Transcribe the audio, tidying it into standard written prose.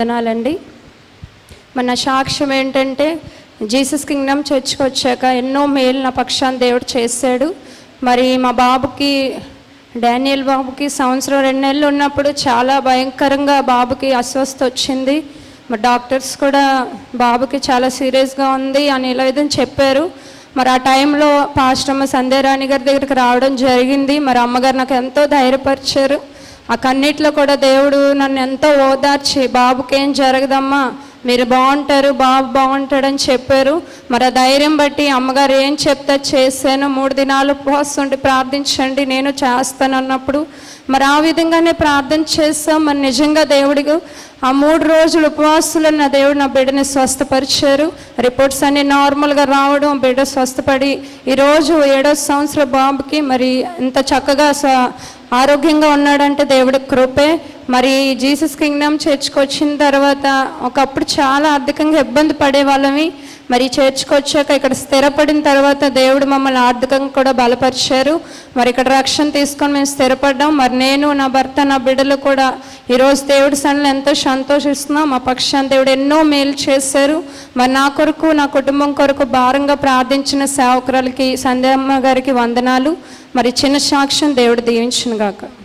వందనాలండి. మన సాక్ష్యం ఏంటంటే జీసస్ కింగ్డమ్ చర్చ్కి వచ్చాక ఎన్నో మేలు నా పక్షాన్ని దేవుడు చేశాడు. మరి మా బాబుకి డానియల్ బాబుకి 2 నెలలు ఉన్నప్పుడు చాలా భయంకరంగా బాబుకి అస్వస్థ వచ్చింది. మరి డాక్టర్స్ కూడా బాబుకి చాలా సీరియస్గా ఉంది అని ఇలా ఏదని చెప్పారు. మరి ఆ టైంలో పాస్టర్ అమ్మ సంధ్యారాణి గారి దగ్గరికి రావడం జరిగింది. మరి అమ్మగారు నాకు ఎంతో ధైర్యపరిచారు. ఆ కన్నిట్లో కూడా దేవుడు నన్ను ఎంతో ఓదార్చి బాబుకి ఏం జరగదమ్మా, మీరు బాగుంటారు, బాబు బాగుంటాడని చెప్పారు. మరి ఆ ధైర్యం బట్టి అమ్మగారు ఏం చెప్తా చేశాను. 3 దినాలు ఉపవాసం ఉండి ప్రార్థించండి, నేను చేస్తాను అన్నప్పుడు మరి ఆ విధంగానే ప్రార్థన చేస్తాం. మరి నిజంగా దేవుడికి ఆ 3 రోజులు ఉపవాసాలు నా దేవుడు నా బిడ్డని స్వస్థపరిచారు. రిపోర్ట్స్ అన్నీ నార్మల్గా రావడం, బిడ్డ స్వస్థపడి ఈరోజు 7వ సంవత్సరం బాబుకి మరి ఇంత చక్కగా ఆరోగ్యంగా ఉన్నాడంటే దేవుడి కృపే. మరి జీసస్ కింగ్డమ్ చర్చ్కి వచ్చిన తర్వాత ఒకప్పుడు చాలా ఆర్థికంగా ఇబ్బంది పడేవాళ్ళమి. మరి చర్చ్కి వచ్చాక ఇక్కడ స్థిరపడిన తర్వాత దేవుడు మమ్మల్ని ఆర్థికంగా కూడా బలపరిచారు. మరి ఇక్కడ రక్షణ తీసుకొని మేము స్థిరపడ్డాం. మరి నేను, నా భర్త, నా బిడ్డలు కూడా ఈరోజు దేవుడి సన్నిధిలో ఎంతో సంతోషిస్తున్నాం. మా పక్షాన్ని దేవుడు ఎన్నో మేలు చేశారు. మరి నా కొరకు, నా కుటుంబం కొరకు భారంగా ప్రార్థించిన సేవకురాలకి సంధ్యమ్మ గారికి వందనాలు. మరి చిన్న సాక్ష్యం దేవుడు దీవించును గాక.